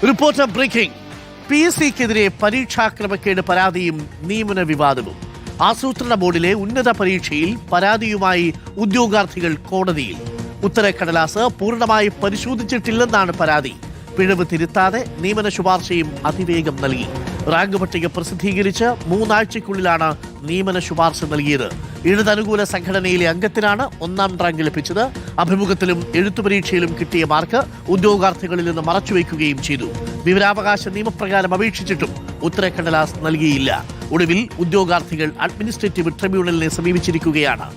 Reporter breaking. PSCക്കെതിരെ പരീക്ഷാ ക്രമക്കേട് പരാതിയും നിയമന വിവാദവും. ആസൂത്രണ ബോർഡിലെ ഉന്നത പരീക്ഷയിൽ പരാതിയുമായി ഉദ്യോഗാർത്ഥികൾ കോടതിയിൽ. ഉത്തരക്കടലാസ് പൂർണ്ണമായി പരിശോധിച്ചിട്ടില്ലെന്നാണ് പരാതി. പിഴവ് തിരുത്താതെ നിയമന ശുപാർശയും അതിവേഗം നൽകി. റാങ്ക് പട്ടിക പ്രസിദ്ധീകരിച്ച് 3 ആഴ്ചയ്ക്കുള്ളിലാണ് നിയമന ശുപാർശ നൽകിയത്. ഇടതനുകൂല സംഘടനയിലെ അംഗത്തിനാണ് 1ാം റാങ്ക് ലഭിച്ചത്. അഭിമുഖത്തിലും എഴുത്തുപരീക്ഷയിലും കിട്ടിയ മാർക്ക് ഉദ്യോഗാർത്ഥികളിൽ നിന്ന് മറച്ചുവെക്കുകയും ചെയ്തു. വിവരാവകാശ നിയമപ്രകാരം അപേക്ഷിച്ചിട്ടും ഉത്തരക്കടലാസ് നൽകിയില്ല. ഒടുവിൽ ഉദ്യോഗാർത്ഥികൾ അഡ്മിനിസ്ട്രേറ്റീവ് ട്രിബ്യൂണലിനെ സമീപിച്ചിരിക്കുകയാണ്.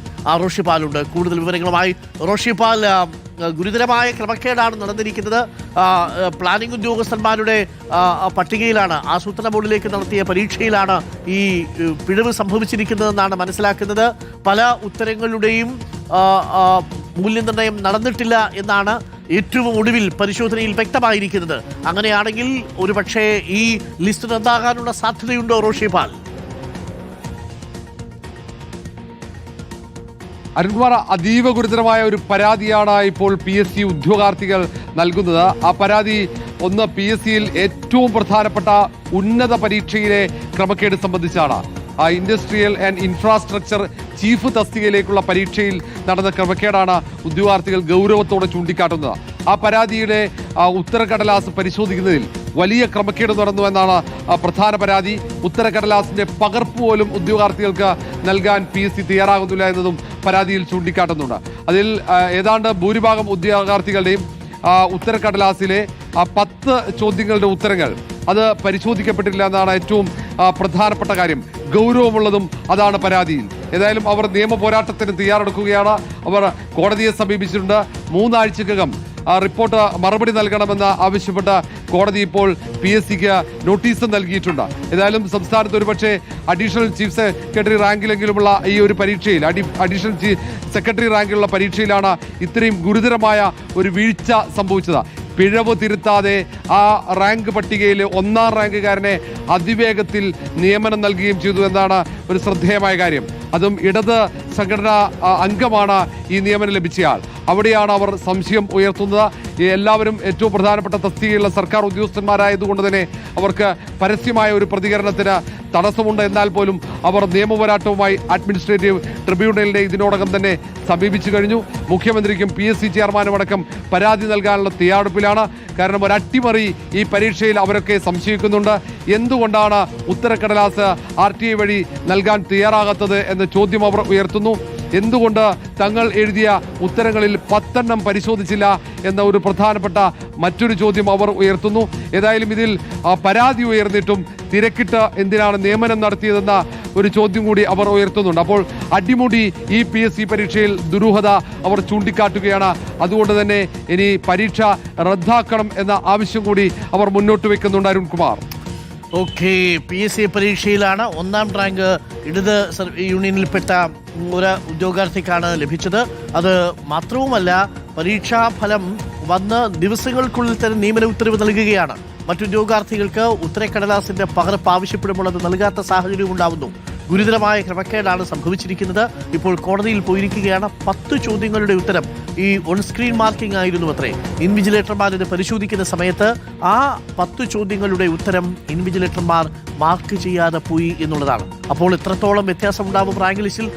റോഷിപാലുണ്ട് കൂടുതൽ വിവരങ്ങളുമായി. റോഷിപാൽ, ഗുരുതരമായ ക്രമക്കേടാണ് നടന്നിരിക്കുന്നത്. പ്ലാനിംഗ് ഉദ്യോഗസ്ഥന്മാരുടെ പട്ടികയിലാണ്, ആസൂത്രണ ബോർഡിലേക്ക് നടത്തിയ പരീക്ഷയിലാണ് ഈ പിഴവ് സംഭവിച്ചിരിക്കുന്നതെന്നാണ് മനസ്സിലാക്കുന്നത്. പല ഉത്തരങ്ങളുടെയും മൂല്യനിർണ്ണയം നടന്നിട്ടില്ല എന്നാണ് ഏറ്റവും ഒടുവിൽ പരിശോധനയിൽ വ്യക്തമായിരിക്കുന്നത്. അങ്ങനെയാണെങ്കിൽ ഒരുപക്ഷെ ഈ ലിസ്റ്റ് റദ്ദാകാനുള്ള സാധ്യതയുണ്ടോ റോഷിപാൽ? അരുൺകുമാർ, അതീവ ഗുരുതരമായ ഒരു പരാതിയാണ് ഇപ്പോൾ PSC ഉദ്യോഗാർത്ഥികൾ നൽകുന്നത്. ആ പരാതി ഒന്ന് PSCയിൽ ഏറ്റവും പ്രധാനപ്പെട്ട ഉന്നത പരീക്ഷയിലെ ക്രമക്കേട് സംബന്ധിച്ചാണ്. ഇൻഡസ്ട്രിയൽ ആൻഡ് ഇൻഫ്രാസ്ട്രക്ചർ ചീഫ് തസ്തികയിലേക്കുള്ള പരീക്ഷയിൽ നടന്ന ക്രമക്കേടാണ് ഉദ്യോഗാർത്ഥികൾ ഗൗരവത്തോടെ ചൂണ്ടിക്കാട്ടുന്നത്. ആ പരാതിയുടെ ഉത്തരക്കടലാസ് പരിശോധിക്കുന്നതിൽ വലിയ ക്രമക്കേട് നടന്നു എന്നാണ് പ്രധാന പരാതി. ഉത്തരക്കടലാസിന്റെ പകർപ്പ് പോലും ഉദ്യോഗാർത്ഥികൾക്ക് നൽകാൻ PSC തയ്യാറാകുന്നില്ല എന്നതും പരാതിയിൽ ചൂണ്ടിക്കാട്ടുന്നുണ്ട്. അതിൽ ഏതാണ്ട് ഭൂരിഭാഗം ഉദ്യോഗാർത്ഥികളുടെയും ഉത്തരക്കടലാസിലെ 10 ചോദ്യങ്ങളുടെ ഉത്തരങ്ങൾ അത് പരിശോധിക്കപ്പെട്ടില്ല എന്നാണ് ഏറ്റവും പ്രധാനപ്പെട്ട കാര്യം. ഗൗരവമുള്ളതും അതാണ് പരാതിയിൽ. ഏതായാലും അവർ നിയമ പോരാട്ടത്തിന് തയ്യാറെടുക്കുകയാണ്. അവർ കോടതിയെ സമീപിച്ചിട്ടുണ്ട്. 3 ആഴ്ചക്കകം റിപ്പോർട്ട് മറുപടി നൽകണമെന്ന് ആവശ്യപ്പെട്ട് കോടതി ഇപ്പോൾ PSCക്ക് നോട്ടീസ് നൽകിയിട്ടുണ്ട്. ഏതായാലും സംസ്ഥാനത്ത് ഒരുപക്ഷെ അഡീഷണൽ ചീഫ് സെക്രട്ടറി റാങ്കിലെങ്കിലുമുള്ള ഈ ഒരു പരീക്ഷയിൽ, അഡീഷണൽ ചീഫ് സെക്രട്ടറി റാങ്കിലുള്ള പരീക്ഷയിലാണ് ഇത്രയും ഗുരുതരമായ ഒരു വീഴ്ച സംഭവിച്ചത്. പിഴവ് തിരുത്താതെ ആ റാങ്ക് പട്ടികയിൽ 1ാം റാങ്കുകാരനെ അതിവേഗത്തിൽ നിയമനം നൽകുകയും ചെയ്തു എന്നാണ് ഒരു ശ്രദ്ധേയമായ കാര്യം. അതും ഇടത് സംഘടനാ അംഗമാണ് ഈ നിയമനം ലഭിച്ചയാൾ. അവിടെയാണ് അവർ സംശയം ഉയർത്തുന്നത്. എല്ലാവരും ഏറ്റവും പ്രധാനപ്പെട്ട തസ്തികയുള്ള സർക്കാർ ഉദ്യോഗസ്ഥന്മാരായതുകൊണ്ട് തന്നെ അവർക്ക് പരസ്യമായ ഒരു പ്രതികരണത്തിന് തടസ്സമുണ്ട്. എന്നാൽ പോലും അവർ നിയമപോരാട്ടവുമായി അഡ്മിനിസ്ട്രേറ്റീവ് ട്രിബ്യൂണലിനെ ഇതിനോടകം തന്നെ സമീപിച്ചു കഴിഞ്ഞു. മുഖ്യമന്ത്രിക്കും PSC ചെയർമാനുമടക്കം പരാതി നൽകാനുള്ള തയ്യാറെടുപ്പിലാണ്. കാരണം ഒരു അട്ടിമറി ഈ പരീക്ഷയിൽ അവരൊക്കെ സംശയിക്കുന്നുണ്ട്. എന്തുകൊണ്ടാണ് ഉത്തരക്കടലാസ് RTI വഴി നൽകാൻ തയ്യാറാകാത്തത് എന്ന ചോദ്യം അവർ ഉയർത്തുന്നു. എന്തുകൊണ്ട് തങ്ങൾ എഴുതിയ ഉത്തരങ്ങളിൽ 10 എണ്ണം പരിശോധിച്ചില്ല എന്ന ഒരു പ്രധാനപ്പെട്ട മറ്റൊരു ചോദ്യം അവർ ഉയർത്തുന്നു. ഏതായാലും ഇതിൽ പരാതി ഉയർന്നിട്ടും തിരക്കിട്ട് എന്തിനാണ് നിയമനം നടത്തിയതെന്ന ഒരു ചോദ്യം കൂടി അവർ ഉയർത്തുന്നുണ്ട്. അപ്പോൾ അടിമുടി ഈ PSC പരീക്ഷയിൽ ദുരൂഹത അവർ ചൂണ്ടിക്കാട്ടുകയാണ്. അതുകൊണ്ട് തന്നെ ഇനി പരീക്ഷ റദ്ദാക്കണം എന്ന ആവശ്യം കൂടി അവർ മുന്നോട്ട് വെക്കുന്നുണ്ട്. അരുൺകുമാർ, ഓക്കെ, PSC പരീക്ഷയിലാണ് 1ാം റാങ്ക് ഇടത് യൂണിയനിൽപ്പെട്ട ഒരു ഉദ്യോഗാർത്ഥിക്കാണ് ലഭിച്ചത്. അത് മാത്രവുമല്ല, പരീക്ഷാഫലം വന്ന് ദിവസങ്ങൾക്കുള്ളിൽ തന്നെ നിയമന ഉത്തരവ് നൽകുകയാണ്. മറ്റുദ്യോഗാർത്ഥികൾക്ക് ഉത്തരക്കടലാസിന്റെ പകർപ്പ് ആവശ്യപ്പെടുമ്പോൾ അത് നൽകാത്ത സാഹചര്യം ഉണ്ടാവുന്നു. ഗുരുതരമായ ക്രമക്കേടാണ് സംഭവിച്ചിരിക്കുന്നത്. ഇപ്പോൾ കോടതിയിൽ പോയിരിക്കുകയാണ്. 10 ചോദ്യങ്ങളുടെ ഉത്തരം ഈ ഓൺ സ്ക്രീൻ മാർക്കിംഗ് ആയിരുന്നു അത്രേ. ഇൻവിജിലേറ്റർമാർ ഇത് പരിശോധിക്കുന്ന സമയത്ത് ആ 10 ചോദ്യങ്ങളുടെ ഉത്തരം ഇൻവിജിലേറ്റർമാർ മാർക്ക് ചെയ്യാതെ പോയി എന്നുള്ളതാണ്. അപ്പോൾ എത്രത്തോളം വ്യത്യാസമുണ്ടാവും റാങ്ക് ലിസ്റ്റിൽ?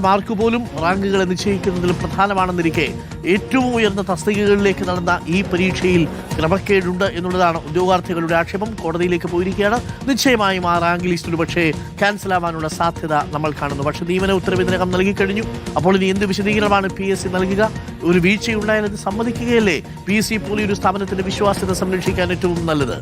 മാർക്ക് പോലും റാങ്കുകളെ നിശ്ചയിക്കുന്നതിൽ പ്രധാനമാണെന്നിരിക്കെ ഏറ്റവും ഉയർന്ന തസ്തികകളിലേക്ക് നടന്ന ഈ പരീക്ഷയിൽ ക്രമക്കേടുണ്ട് എന്നുള്ളതാണ് ഉദ്യോഗാർത്ഥികളുടെ ആക്ഷേപം. കോടതിയിലേക്ക് പോയിരിക്കുകയാണ്. നിശ്ചയമായും ആ റാങ്ക് ലിസ്റ്റ് പക്ഷേ ക്യാൻസൽ ആവാനുള്ള സാധ്യത നമ്മൾ കാണുന്നു. പക്ഷേ നിയമന ഉത്തരവ് ഇതിനകം നൽകിക്കഴിഞ്ഞു. അപ്പോൾ ഇനി എന്ത് വിശദീകരണമാണ് PSC നൽകുക? ഒരു വീഴ്ചയുണ്ടായാൽ അത് സമ്മതിക്കുകയല്ലേ PSC പോലെ ഒരു സ്ഥാപനത്തിന്റെ വിശ്വാസ്യത സംരക്ഷിക്കാൻ ഏറ്റവും നല്ലത്?